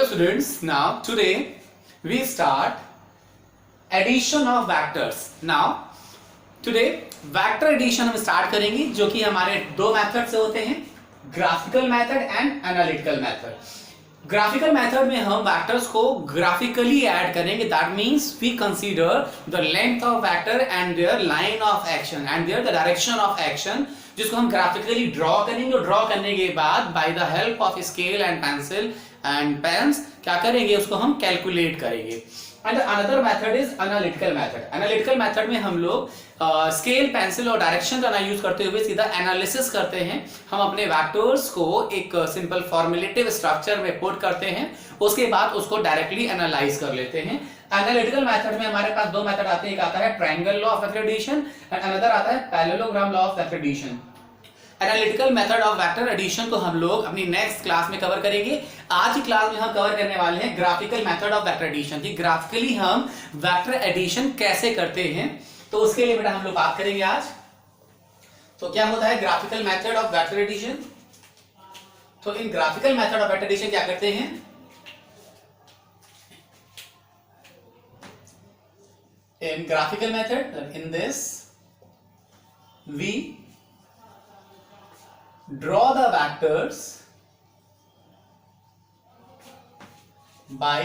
students, now today we start addition of vectors. Now today vector addition हम start करेंगे, जो कि हमारे दो मेथड से होते हैं, graphical method and analytical method. Graphical method में हम वेक्टर्स को ग्राफिकली ऐड करेंगे. That means we consider the length of vector and their line of action and there the direction of action, जिसको हम ग्राफिकली ड्रॉ करेंगे. और draw करने के बाद by the help of scale and pencil and pains क्या करेंगे, उसको हम कैलकुलेट करेंगे. And another method is analytical method. Analytical method में हम लोग स्केल पेंसिल और डायरेक्शन का ना यूज करते हुए सीधा एनालिसिस करते हैं. हम अपने वेक्टर्स को एक सिंपल फॉर्मुलेटिव स्ट्रक्चर में पुट करते हैं, उसके बाद उसको डायरेक्टली एनालाइज कर लेते हैं. एनालिटिकल मेथड में हमारे पास दो मेथड आते हैं. एक आता है triangle law of vector addition and another आता है parallelogram law of vector addition. Analytical method of vector addition को हम लोग अपनी नेक्स्ट क्लास में कवर करेंगे. आज की क्लास में हम कवर करने वाले हैं graphical method of vector addition. कि ग्राफिकली हम वेक्टर एडिशन कैसे करते हैं, तो उसके लिए बेटा हम लोग बात करेंगे आज. तो क्या होता है graphical method of vector addition? तो in graphical method of vector addition क्या करते हैं, in graphical method, in this we draw the vectors by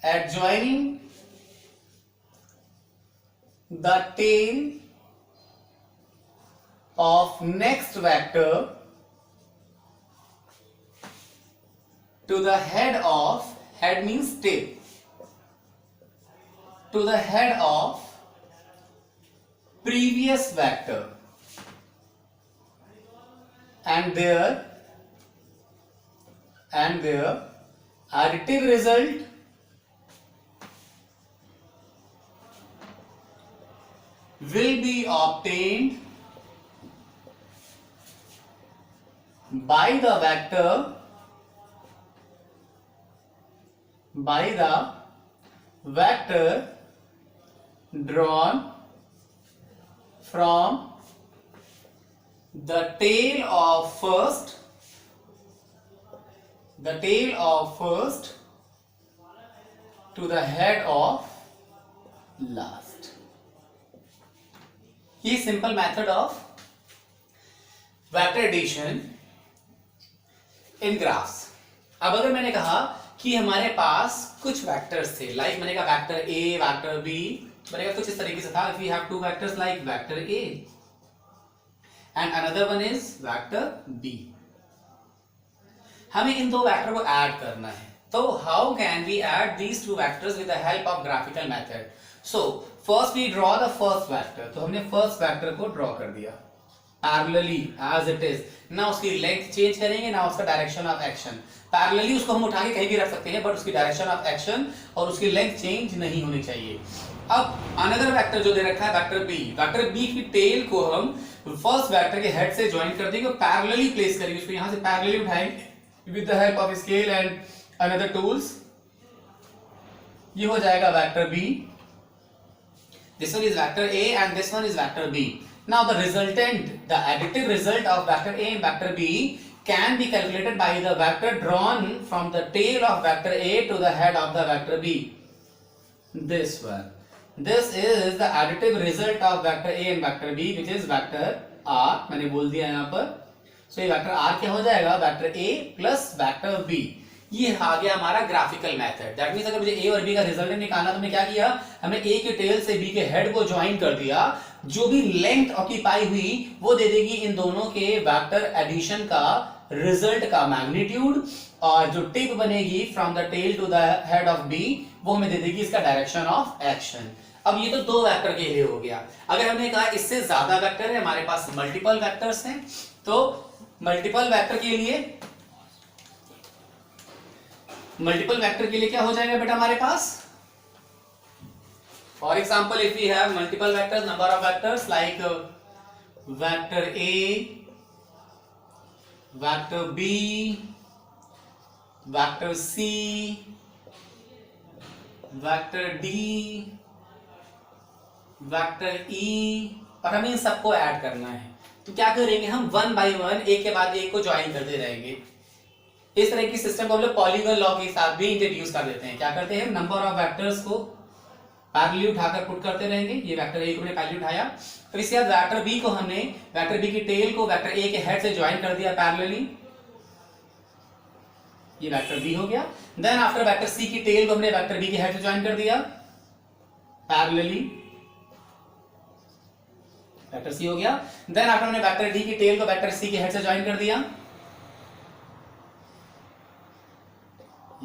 adjoining the tail of next vector to the head of, head means tail, to the head of previous vector, and their additive result will be obtained by the vector drawn from the tail of first to the head of last. ये simple method of vector addition in graphs. अब अगर मैंने कहा कि हमारे पास कुछ vectors थे, like मैंने कहा वेक्टर ए, वेक्टर बी, मैंने कहा कुछ इस तरीके से था. If we have two vectors like vector A and another one is vector B, हमें इन दो वेक्टर को ऐड करना है. तो how can we add these two vectors with the help of graphical method? So first we draw the first vector. तो हमने first vector को ड्रॉ कर दिया पैरेलली एज इट इज. ना उसकी लेंथ चेंज करेंगे, ना उसका डायरेक्शन ऑफ एक्शन. पैरेलली उसको हम उठा के कहीं भी रख सकते हैं, बट उसकी डायरेक्शन ऑफ एक्शन और उसकी लेंथ चेंज नहीं होनी चाहिए. अब अनदर वेक्टर जो दे रखा है वेक्टर बी, वेक्टर बी की टेल को हम फर्स्ट वेक्टर के हेड से ज्वाइन कर देंगे, पैरेलली प्लेस करेंगे, उसको यहां से पैरेलली उठाएंगे with the help of scale and another tools. ये हो जाएगा vector B. This one is vector A and this one is vector B. Now the resultant, the additive result of vector A and vector B can be calculated by the vector drawn from the tail of vector A to the head of the vector B. This one. This is the additive result of vector A and vector B, which is vector R. मैंने बोल दिया यहाँ पर. So ये vector R क्या हो जाएगा, vector A plus vector B. ये आ गया हमारा ग्राफिकल मेथड. दैट मींस अगर मुझे A और B का रिजल्टेंट निकालना, तो हमने क्या किया, हमने A के टेल से B के हेड को ज्वाइन कर दिया. जो भी लेंथ ऑक्यूपाई हुई वो दे देगी इन दोनों के वेक्टर एडिशन का रिजल्ट का मैग्नीट्यूड, और जो टिप बनेगी from the tail to the head of B वो हमें दे देगी इसका डायरेक्शन ऑफ एक्शन. अब ये तो दो वेक्टर के लिए हो गया. अगर हमने कहा इससे ज्यादा वेक्टर है, हमारे पास मल्टीपल वेक्टर्स हैं, तो मल्टीपल वेक्टर के लिए क्या हो जाएगा बेटा हमारे पास? For example if we have multiple vectors, number of vectors like vector A, vector B, vector C, vector D, vector E, और हमें इन सबको ऐड करना है. तो क्या करेंगे हम, वन बाय वन एक के बाद एक को ज्वाइन करते रहेंगे. इस तरह की सिस्टम को हम लोग पॉलीगन लॉ के साथ भी इंट्रोड्यूस कर देते हैं। क्या करते हैं, नंबर ऑफ वेक्टर्स को पैरेलली उठाकर पुट करते रहेंगे। ये वेक्टर ए को हमने पैरेलली उठाया, तो इसके बाद वेक्टर बी को हमने वेक्टर बी की टेल को वेक्टर ए के हेड से ज्वाइन कर दिया पैरेलली, ये वेक्टर बी हो गया। देन आफ्टर वेक्टर सी की टेल को हमने वेक्टर बी के हेड से ज्वाइन कर दिया पैरेलली, वेक्टर सी हो गया। देन आफ्टर हमने वेक्टर डी की टेल को वेक्टर सी के हेड से ज्वाइन कर दिया,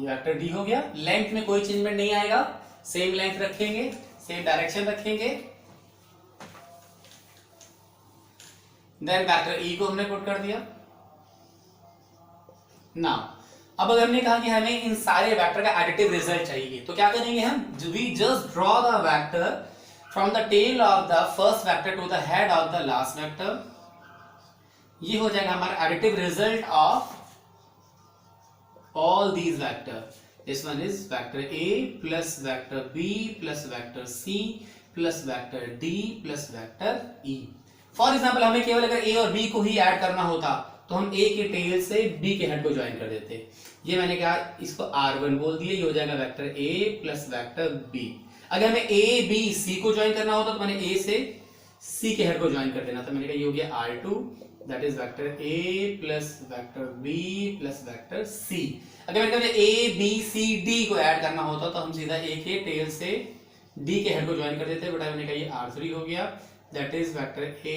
ये वेक्टर डी हो गया। लेंथ में कोई चेंजमेंट नहीं आएगा, सेम लेंथ रखेंगे, सेम डायरेक्शन रखेंगे। देन वेक्टर ई को हमने पुट कर दिया। ना अब अगर हमने कहा कि हमें इन सारे वेक्टर का एडिटिव रिजल्ट चाहिए, तो क्या करेंगे हम, we just draw the vector from the tail of the first vector to the head of the last vector. ये हो जाएगा हमारा additive result of all these vector. This one is vector A plus vector B plus vector C plus vector D plus vector E. For example, हमें केवल अगर A और B को ही add करना होता तो हम A के टेल से B के हेड को ज्वाइन कर देते। ये मैंने कहा, इसको R1 बोल दिया, ये हो जाएगा vector A plus vector B। अगर हमें A B C को ज्वाइन करना होता तो मैंने A से C के हेड को ज्वाइन कर देना था, मैंने कहा ये हो गया R2, that is vector A plus vector B plus vector C। अगर मैंने कहा A B C D को ऐड करना होता तो हम सीधा A के टेल से D के हेड को ज्वाइन कर देते, बट मैंने कहा ये R3 हो गया, that is vector A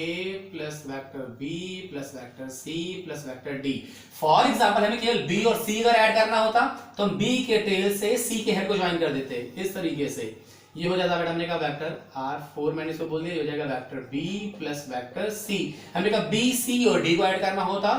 plus vector B plus vector C plus vector D। For example, हमें केवल B और C अगर ऐड करना होता तो हम B के टेल से C के हेड को ज्वाइन कर देते इस तरीके से। ये हो जाता बेटा, हमने कहा वेक्टर R4 मैंने इसको बोल दिया, ये हो जाएगा vector B plus vector C। हमने कहा B C और D को ऐड करना होता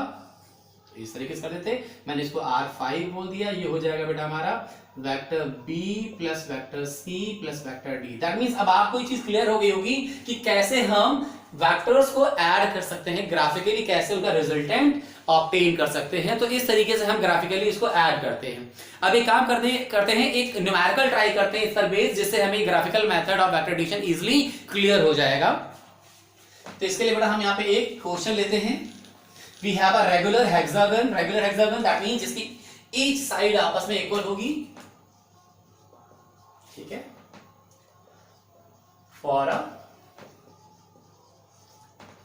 इस तरीके से कर देते, मैंने इसको R5 बोल दिया, ये हो जाएगा बेटा हमारा vector B plus vector C plus vector D। That means अब आपको ये चीज क्लियर हो गई होगी कि कैसे हम वेक्टर्स को ऐड कर सकते हैं ग्राफिकली, कैसे उनका रिजल्टेंट ऑब्टेन कर सकते हैं। तो इस तरीके से हम ग्राफिकली इसको ऐड करते हैं। अब एक काम करते हैं, एक न्यूमेरिकल ट्राई करते हैं इस पर बेस, जिससे हमें graphical method of vector addition easily clear हो जाएगा। तो इसके लिए बेटा हम यहाँ पे एक क्वेश्चन लेते हैं। We have a regular hexagon, regular hexagon that means जिसकी ईच साइड आपस में इक्वल होगी, ठीक है। For a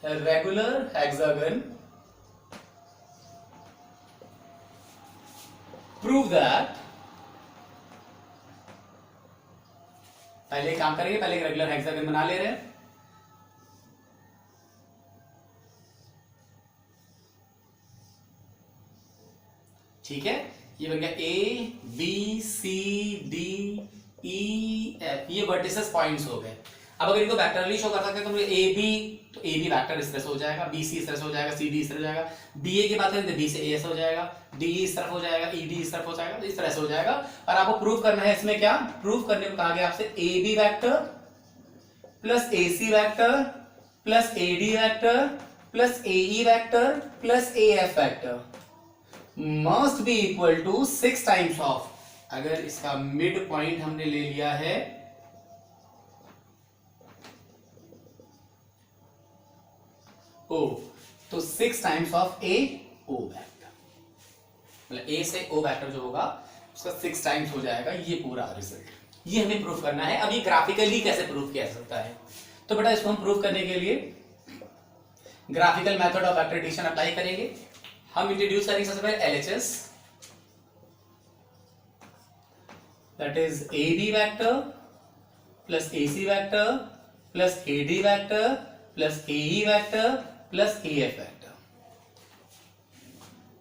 regular hexagon prove that, पहले काम करेंगे, पहले रेगुलर हेक्सागन बना ले रहे हैं। ठीक है, ये बन गया A B C D E F, ये वर्टिसेस पॉइंट्स हो गए। अब अगर इनको वेक्टरली शो कर सकते हैं तो ए बी, तो ए बी वेक्टर इस तरह से हो जाएगा, बी सी इस तरह से हो जाएगा, सी डी इस तरह हो जाएगा, बी ए की बात करें तो बी से ए ऐसा हो जाएगा, डी इस तरफ हो जाएगा, ई डी इस तरफ हो जाएगा, तो इस तरह से हो जाएगा। और आपको प्रूव करना है, इसमें क्या प्रूव करने को कहा गया आपसे, A B vector plus A C vector plus A D vector plus A E vector plus A F vector must be equal to 6 times of, अगर इसका मिड पॉइंट हमने ले लिया है O, तो 6 times of A O vector, मतलब ए से ओ वैक्टर जो होगा उसका 6 टाइम्स हो जाएगा, ये पूरा रिजल्ट। ये हमें प्रूफ करना है। अब ये ग्राफिकली कैसे प्रूफ किया जा सकता है, तो बेटा इसको हम प्रूफ करने के लिए graphical method of vector addition apply करेंगे। हम इंट्रोड्यूस करेंगे सबसे पहले LHS, that is A B vector plus A C vector plus A D vector plus A E vector plus A F vector.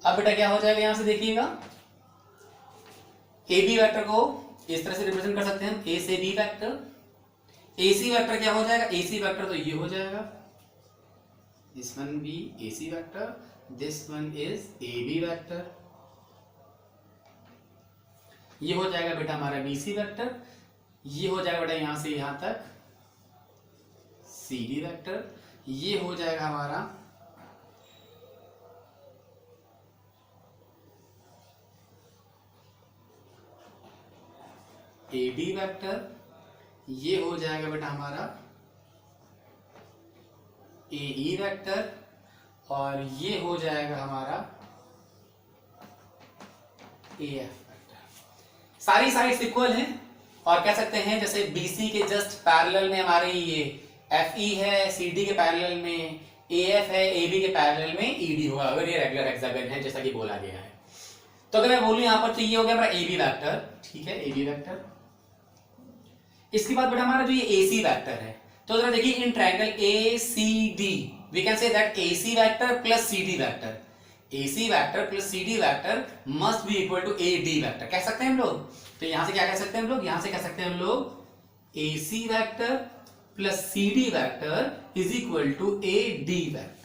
अब बेटा क्या हो जाएगा, यहां से देखिएगा, ए बी वैक्टर को इस तरह से रिप्रेजेंट कर सकते हैं हम, ए से बी वैक्टर। ए सी वैक्टर क्या हो जाएगा, ए सी वैक्टर तो ये हो जाएगा, this one be A C vector, this one is A B vector. ये हो जाएगा बेटा हमारा बी सी वैक्टर, ये हो जाएगा बेटा यहां से यहां तक सी डी वैक्टर, ये हो जाएगा हमारा ए डी वैक्टर, ये हो जाएगा बेटा हमारा ए ई वैक्टर, और ये हो जाएगा हमारा AF वेक्टर। सारी साइड्स इक्वल हैं और कह सकते हैं जैसे BC के जस्ट पैरेलल में हमारे ये FE है, CD के पैरेलल में AF है, AB के पैरेलल में ED होगा अगर ये रेगुलर हेक्सागन है जैसा कि बोला गया है। तो अगर मैं बोलूं यहां पर तो ये हो गया हमारा AB वेक्टर, ठीक है, AB वेक्टर। इसके बाद बेटा हमारा जो ये AC वेक्टर है, तो जरा देखिए in triangle ACD we can say that AC vector plus CD vector, AC vector plus CD vector must be equal to AD vector, कह सकते हैं हम लोग। तो यहां से क्या कह सकते हैं हम लोग, यहां से कह सकते हैं हम लोग AC vector plus CD vector is equal to AD vector.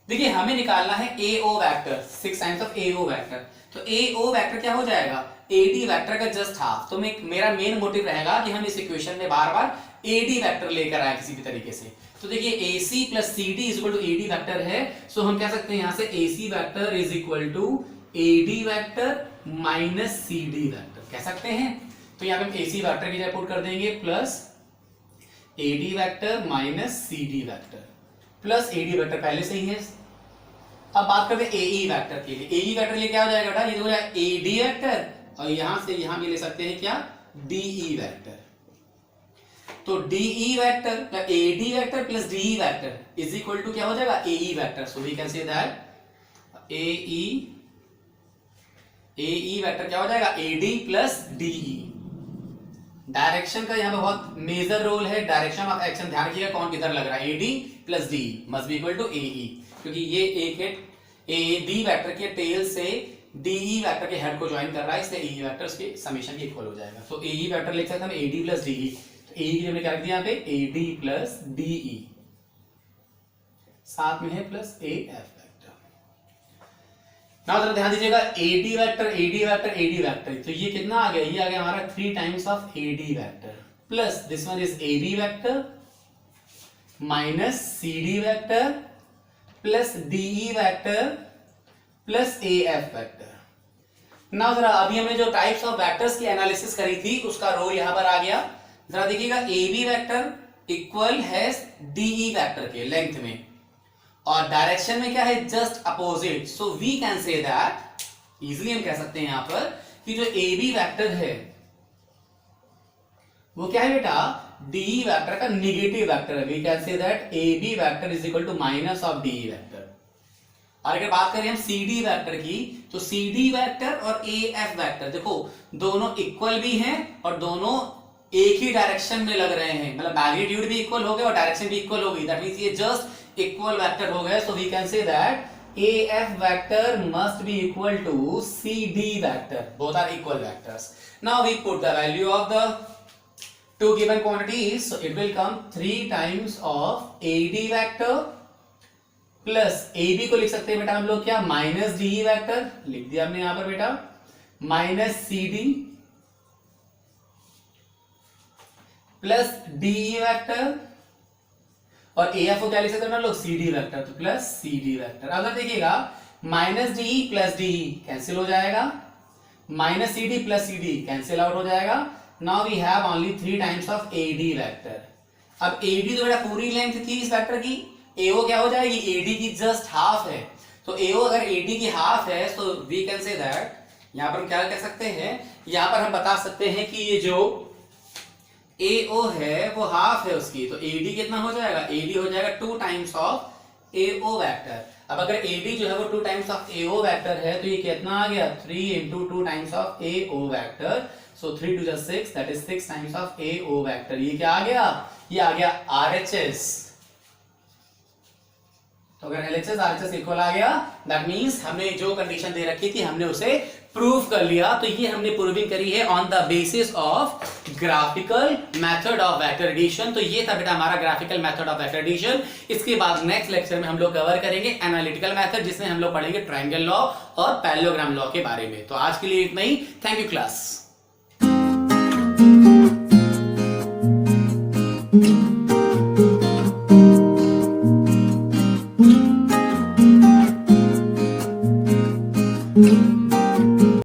देखिए हमें निकालना है AO vector, 6 times of AO vector. तो AO वेक्टर क्या हो जाएगा, AD वेक्टर का जस्ट हाफ। तो मेरा मेन मोटिव रहेगा कि हम इस इक्वेशन में बार बार AD वेक्टर लेकर आए किसी भी तरीके से। तो देखिए AC प्लस CD is equal to AD vector है, सो हम कह सकते हैं यहां से AC vector is equal to AD vector minus CD vector, कह सकते हैं। तो यहां पे हम AC वेक्टर की जगह पुट कर देंगे plus AD vector minus CD vector plus AD vector पहले से ही है। अब बात करते हैं AE वेक्टर के लिए। AE वेक्टर लिए क्या हो जाएगा बेटा, ये हो जाएगा AD वेक्टर और यहां से यहां भी ले सकते हैं क्या, DE वेक्टर। तो DE vector plus AD vector plus DE vector is equal to क्या हो जाएगा, AE vector. So we can say that AE vector क्या हो जाएगा, AD प्लस DE। डायरेक्शन का यहाँ पे बहुत मेजर रोल है, डायरेक्शन ऑफ एक्शन ध्यान रखिएगा कौन किधर लग रहा है, AD plus DE must be equal to AE, क्योंकि ये एक AD वेक्टर के टेल से DE वेक्टर के हेड को ज्वाइन कर रहा है, इसलिए AE वेक्टर उसके समेशन के इक्वल हो जाएगा। तो AE वेक्टर लिख सकते हैं हम AD प्लस DE। तो AE की हमने क्या रख दिया यहाँ पे, AD प्लस DE, साथ में है प्लस AF वेक्टर। नाउ जरा ध्यान दीजिएगा AD vector AD vector AD vector, तो ये कितना आ गया, ये आ गया हमारा 3 times of AD vector plus this one is AB vector minus CD vector plus DE vector plus AF vector. Now जरा अभी हमने जो टाइप्स ऑफ वेक्टर्स की एनालिसिस करी थी उसका रो यहां पर आ गया। जरा देखिएगा AB वेक्टर इक्वल है DE वेक्टर के लेंथ में और डायरेक्शन में क्या है, just opposite. So we can say that easily हम कह सकते हैं यहां पर कि जो AB वेक्टर है वो क्या है बेटा, DE वेक्टर का निगेटिव वेक्टर है। We can say that AB vector is equal to minus of DE vector. और अगर बात करें हम CD वेक्टर की, तो CD वेक्टर और AF वेक्टर देखो दोनों इक्वल भी हैं और दोनों एक ही डायरेक्शन में लग रहे हैं, मतलब मैग्नीट्यूड भी इक्वल हो गया और डायरेक्शन भी इक्वल हो गई, दैट मींस ये जस्ट इक्वल वेक्टर हो गए। So we can say that AF vector must be equal to CD vector, both are equal vectors. Now we put the value of the two given quantities, so it will come 3 times of AD vector plus AB को लिख सकते हैं बेटा हम लोग क्या, minus DE vector लिख दिया हमने यहां पर बेटा, minus CD plus DE vector और AF को क्या लिख सकते हैं हम लोग, CD वेक्टर, तो प्लस CD वेक्टर। अगर देखिएगा minus DE plus DE cancel हो जाएगा, minus CD plus CD cancel out हो जाएगा। Now we have only 3 times of AD vector. अब AD तो बेटा पूरी लेंथ थी इस वेक्टर की, AO क्या हो जाएगी, AD की जस्ट हाफ है। तो AO अगर AD की हाफ है तो वी कैन से दैट यहां पर हम क्या कह सकते हैं, यहां पर हम बता सकते हैं कि ये जो AO है वो हाफ है उसकी, तो AD कितना हो जाएगा, AD हो जाएगा 2 टाइम्स ऑफ AO वेक्टर। अब अगर AD जो है वो 2 टाइम्स ऑफ AO वेक्टर है तो ये कितना आ गया, 3 into 2 times of AO vector. So 3 to the 6 that is 6 times of AO vector. ये क्या आ गया, ये आ गया RHS। तो अगर LHS RHS इक्वल आ गया दैट मींस हमने जो कंडीशन दे रखी थी हमने उसे प्रूव कर लिया। तो ये हमने प्रूविंग करी है on the basis of graphical method of vector addition. तो ये था बेटा हमारा graphical method of vector addition. इसके बाद नेक्स्ट लेक्चर में हम लोग कवर करेंगे एनालिटिकल मेथड, जिसमें हम लोग पढ़ेंगे ट्रायंगल लॉ और पैरेललोग्राम लॉ के बारे में। तो आज के लिए इतना ही, थैंक यू क्लास।